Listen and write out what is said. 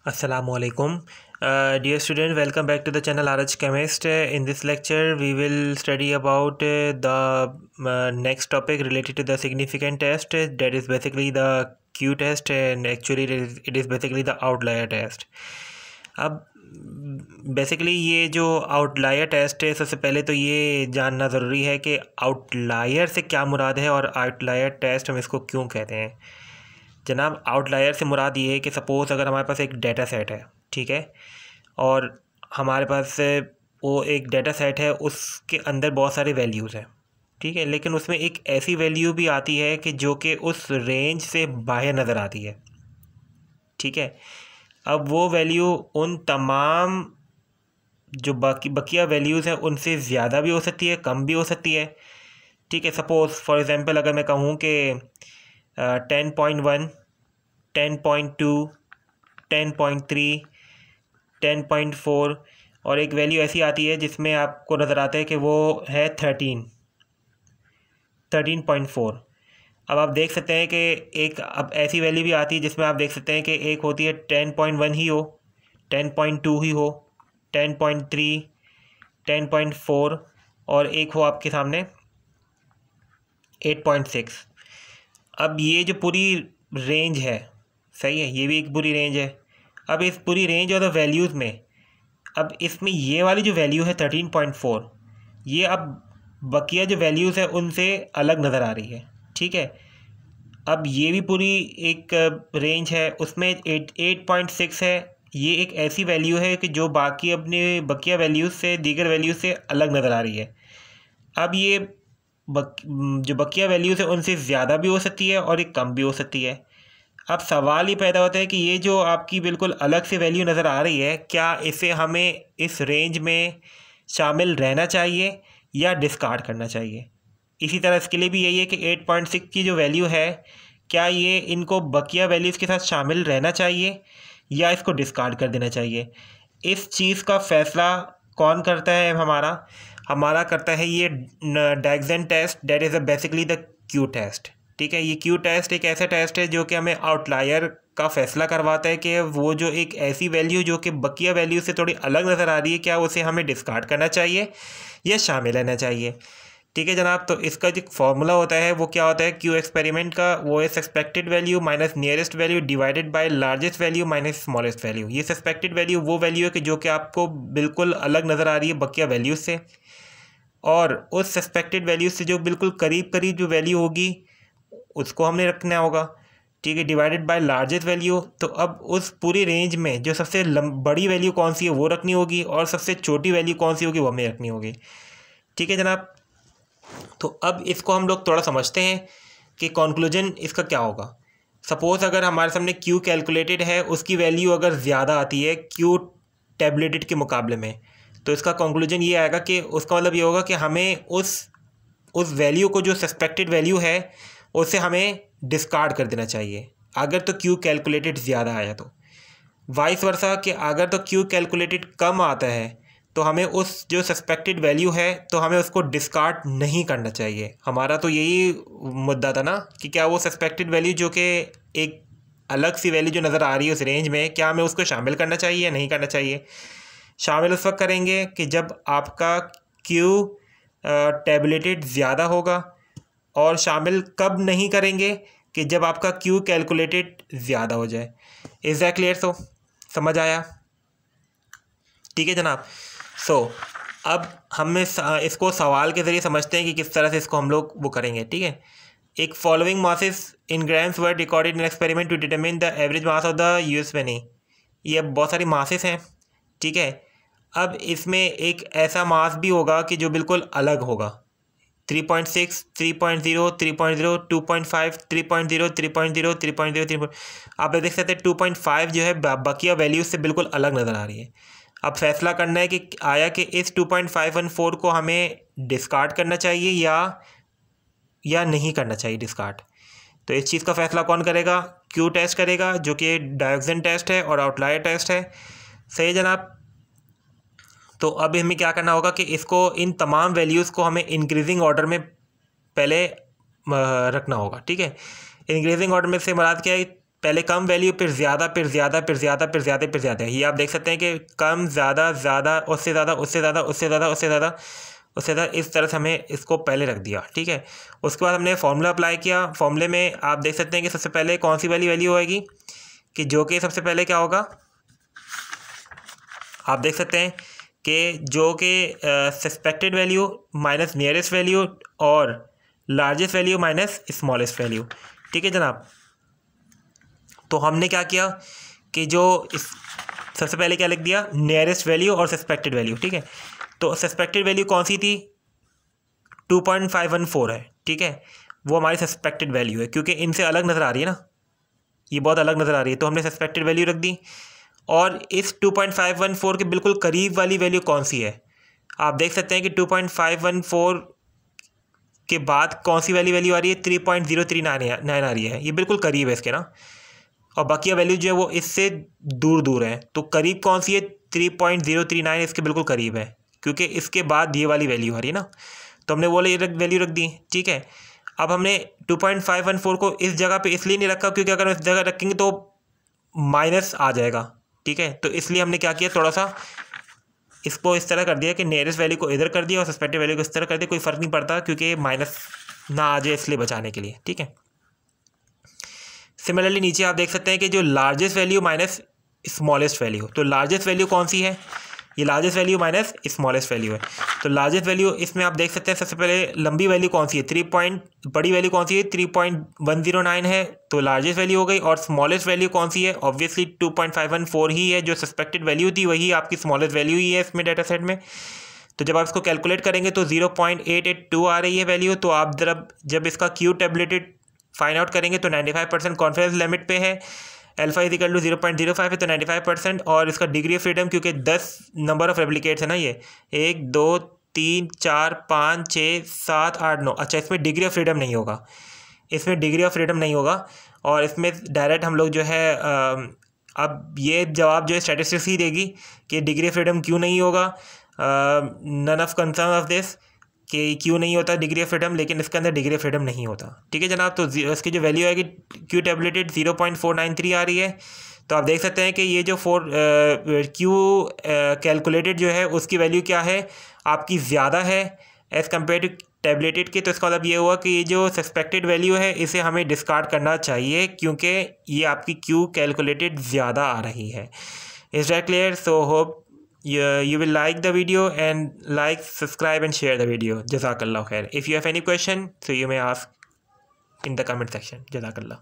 Assalamualaikum. Dear student, welcome back to the channel RH Chemist. In this lecture, we will study about the next topic related to the significant test. That is basically the Q test, and actually it is basically the outlier test. अब basically ये जो outlier test है, सबसे पहले तो ये जानना ज़रूरी है कि आउटलायर से क्या मुराद है और आउटलायर टेस्ट हम इसको क्यों कहते हैं। जनाब, आउटलायर से मुराद ये है कि सपोज़ अगर हमारे पास एक डेटा सेट है, ठीक है, और हमारे पास वो एक डेटा सेट है, उसके अंदर बहुत सारे वैल्यूज़ हैं, ठीक है, लेकिन उसमें एक ऐसी वैल्यू भी आती है कि जो कि उस रेंज से बाहर नज़र आती है, ठीक है। अब वो वैल्यू उन तमाम जो बकिया वैल्यूज़ हैं उनसे ज़्यादा भी हो सकती है, कम भी हो सकती है, ठीक है। सपोज़ फॉर एग्ज़ाम्पल अगर मैं कहूँ कि 10.1, 10.2, 10.3, 10.4 और एक वैल्यू ऐसी आती है जिसमें आपको नज़र आता है कि वो है 13.4। अब आप देख सकते हैं कि एक अब ऐसी वैल्यू भी आती है जिसमें आप देख सकते हैं कि एक होती है 10.1 ही हो, 10.2 ही हो, 10.3, 10.4 और एक हो आपके सामने 8.6। अब ये जो पूरी रेंज है, सही है, ये भी एक पूरी रेंज है। अब इस पूरी रेंज और वैल्यूज़ में अब इसमें ये वाली जो वैल्यू है 13.4, ये अब बकिया जो वैल्यूज़ है उनसे अलग नज़र आ रही है, ठीक है। अब ये भी पूरी एक रेंज है, उसमें 8.6 है, ये एक ऐसी वैल्यू है कि जो बाकी अपने बकिया वैल्यूज़ से, दीगर वैल्यूज़ से अलग नज़र आ रही है। अब ये जो बकिया वैल्यूज़ है उनसे ज़्यादा भी हो सकती है और एक कम भी हो सकती है। अब सवाल ये पैदा होता है कि ये जो आपकी बिल्कुल अलग से वैल्यू नज़र आ रही है, क्या इसे हमें इस रेंज में शामिल रहना चाहिए या डिस्कार्ड करना चाहिए। इसी तरह इसके लिए भी यही है कि 8.6 की जो वैल्यू है, क्या ये इनको बकिया वैल्यूज़ के साथ शामिल रहना चाहिए या इसको डिस्कार्ड कर देना चाहिए। इस चीज़ का फ़ैसला कौन करता है? हमारा करता है ये Dixon test, that is basically the Q test, ठीक है। ये क्यू टेस्ट एक ऐसा टेस्ट है जो कि हमें आउटलायर का फ़ैसला करवाता है कि वो जो एक ऐसी वैल्यू जो कि बकिया वैल्यू से थोड़ी अलग नज़र आ रही है, क्या उसे हमें डिस्कार्ड करना चाहिए या शामिल रहना चाहिए, ठीक है जनाब। तो इसका जो फॉर्मूला होता है वो क्या होता है क्यू एक्सपेरिमेंट का, वो है suspected value minus nearest value divided by largest value minus smallest value. ये सस्पेक्टेड वैल्यू वो वैल्यू है कि जो कि आपको बिल्कुल अलग नज़र आ रही है बकिया वैल्यूज़ से, और उस सस्पेक्टेड वैल्यू से जो बिल्कुल करीब करीब जो वैल्यू होगी उसको हमने रखना होगा, ठीक है, डिवाइडेड बाय लार्जेस्ट वैल्यू। तो अब उस पूरी रेंज में जो सबसे बड़ी वैल्यू कौन सी है वो रखनी होगी और सबसे छोटी वैल्यू कौन सी होगी वो हमें रखनी होगी, ठीक है जनाब। तो अब इसको हम लोग थोड़ा समझते हैं कि कंक्लूजन इसका क्या होगा। सपोज़ अगर हमारे सामने क्यू कैलकुलेटेड है, उसकी वैल्यू अगर ज़्यादा आती है क्यू टेबलेटेड के मुकाबले में, तो इसका कंक्लूजन ये आएगा कि उसका मतलब ये होगा कि हमें उस वैल्यू को, जो सस्पेक्टेड वैल्यू है, उसे हमें डिस्कार्ड कर देना चाहिए अगर तो क्यू कैलकुलेटेड ज़्यादा आया तो। वाइस वर्सा कि अगर तो क्यू कैलकुलेटेड कम आता है तो हमें उस जो सस्पेक्टेड वैल्यू है तो हमें उसको डिस्कार्ड नहीं करना चाहिए। हमारा तो यही मुद्दा था ना कि क्या वो सस्पेक्टेड वैल्यू जो कि एक अलग सी वैल्यू जो नज़र आ रही है उस रेंज में, क्या हमें उसको शामिल करना चाहिए या नहीं करना चाहिए। शामिल उस वक्त करेंगे कि जब आपका क्यू टेबलेटेड ज़्यादा होगा, और शामिल कब नहीं करेंगे कि जब आपका क्यू कैलकुलेटेड ज़्यादा हो जाए। Is that clear? सो समझ आया, ठीक है जनाब। अब हम इसको सवाल के ज़रिए समझते हैं कि किस तरह से इसको हम लोग वो करेंगे, ठीक है। एक following masses in grams were recorded in experiment to determine the average mass of the US money. ये बहुत सारी मासेस हैं, ठीक है। अब इसमें एक ऐसा मास भी होगा कि जो बिल्कुल अलग होगा, 3.6, 3.0, 3.0, 2.5, 3.0, 3.0, 3.0, आप देख सकते हैं 2.5 जो है बकिया वैल्यूज से बिल्कुल अलग नज़र आ रही है। अब फैसला करना है कि कि इस 2.514 को हमें डिस्कार्ड करना चाहिए या नहीं करना चाहिए डिस्कार्ड। तो इस चीज़ का फैसला कौन करेगा? क्यू टेस्ट करेगा, जो कि डायगसन टेस्ट है और आउटलायर टेस्ट है, सही जनाब। तो अब हमें क्या करना होगा कि इसको, इन तमाम वैल्यूज़ को हमें इंक्रीजिंग ऑर्डर में पहले रखना होगा, ठीक है। इंक्रीजिंग ऑर्डर में से मुराद क्या है? पहले कम वैल्यू फिर ज़्यादा फिर ज़्यादा फिर ज़्यादा फिर ज़्यादा फिर ज़्यादा। ये आप देख सकते हैं कि कम ज़्यादा ज़्यादा उससे ज़्यादा उससे ज़्यादा उससे ज़्यादा उससे ज़्यादा उससे ज़्यादा, इस तरह से हमें इसको पहले रख दिया, ठीक है। उसके बाद हमने फार्मूला अप्लाई किया। फार्मूले में आप देख सकते हैं कि सबसे पहले कौन सी वाली वैल्यू आएगी, कि जो कि सबसे पहले क्या होगा, आप देख सकते हैं कि जो कि suspected value minus nearest value और largest value minus smallest value, ठीक है जनाब। तो हमने क्या किया कि जो सबसे पहले क्या लिख दिया, नियरेस्ट वैल्यू और सस्पेक्टेड वैल्यू, ठीक है। तो सस्पेक्टेड वैल्यू कौन सी थी, 2.514 है, ठीक है। वो हमारी सस्पेक्टेड वैल्यू है, क्योंकि इनसे अलग नज़र आ रही है ना, ये बहुत अलग नज़र आ रही है, तो हमने सस्पेक्टेड वैल्यू रख दी। और इस 2.514 के बिल्कुल करीब वाली वैल्यू कौन सी है, आप देख सकते हैं कि 2.514 के बाद कौन सी वाली वैल्यू आ रही है, 3.039 आ रही है, ये बिल्कुल करीब है इसके ना। और बाकी वैल्यू जो है वो इससे दूर दूर है, तो करीब कौन सी है, 3.039 इसके बिल्कुल करीब है, क्योंकि इसके बाद ये वाली वैल्यू आ रही है ना, तो हमने वो वैल्यू रख दी, ठीक है। अब हमने 2.514 को इस जगह पे इसलिए नहीं रखा क्योंकि अगर इस जगह रखेंगे तो माइनस आ जाएगा, ठीक है। तो इसलिए हमने क्या किया, थोड़ा सा इसको इस तरह कर दिया कि नियरेस्ट वैल्यू को इधर कर दिया और सस्पेक्टेड वैल्यू को इस तरह कर दिया, कोई फ़र्क नहीं पड़ता क्योंकि माइनस ना आ जाए, इसलिए बचाने के लिए, ठीक है। सिमिलरली नीचे आप देख सकते हैं कि जो largest value minus smallest value, तो लार्जेस्ट वैल्यू कौन सी है, ये largest value minus smallest value है। तो लार्जेस्ट वैल्यू इसमें आप देख सकते हैं सबसे पहले लंबी वैल्यू कौन सी है, बड़ी वैल्यू कौन सी है, 3.109 है, तो लार्जेस्ट वैल्यू हो गई। और स्मॉलेस्ट वैल्यू कौन सी है, ऑब्वियसली 2.514 ही है, जो सस्पेक्टेड वैल्यू थी वही आपकी स्मॉलेस्ट वैल्यू ही है इसमें डाटा सेट में। तो जब आप इसको कैलकुलेट करेंगे तो 0.882 आ रही है वैल्यू। तो आप जब इसका क्यू टेबलेटेड फाइंड आउट करेंगे तो 95% कॉन्फिडेंस लिमिट पे है, अल्फा इज इक्वल टू 0.05 है, तो 95%। और इसका डिग्री ऑफ फ्रीडम, क्योंकि 10 नंबर ऑफ रेप्लिकेट्स है ना, ये 1 2 3 4 5 6 7 8 9, अच्छा इसमें डिग्री ऑफ फ्रीडम नहीं होगा, इसमें डिग्री ऑफ फ्रीडम नहीं होगा। और इसमें डायरेक्ट हम लोग जो है अब ये जवाब जो है स्टैटिस्टिक्स ही देगी कि डिग्री ऑफ फ्रीडम क्यों नहीं होगा, none of concern of this, कि क्यों नहीं होता डिग्री ऑफ फ्रीडम, लेकिन इसके अंदर डिग्री ऑफ फ्रीडम नहीं होता, ठीक है जनाब। तो इसकी जो वैल्यू आएगी क्यू टेबलेटेड 0.493 आ रही है। तो आप देख सकते हैं कि ये जो क्यू कैलकुलेटेड जो है उसकी वैल्यू क्या है, आपकी ज़्यादा है एज़ कम्पेयर टू टेबलेटेड के। तो इसका मतलब ये हुआ कि ये जो सस्पेक्टेड वैल्यू है इसे हमें डिस्कार्ड करना चाहिए, क्योंकि ये आपकी क्यू कैलकुलेटेड ज़्यादा आ रही है। Is that clear? So hope you will like the video and like, subscribe and share the video. Jazakallah khair. If you have any question, so you may ask in the comment section. Jazakallah.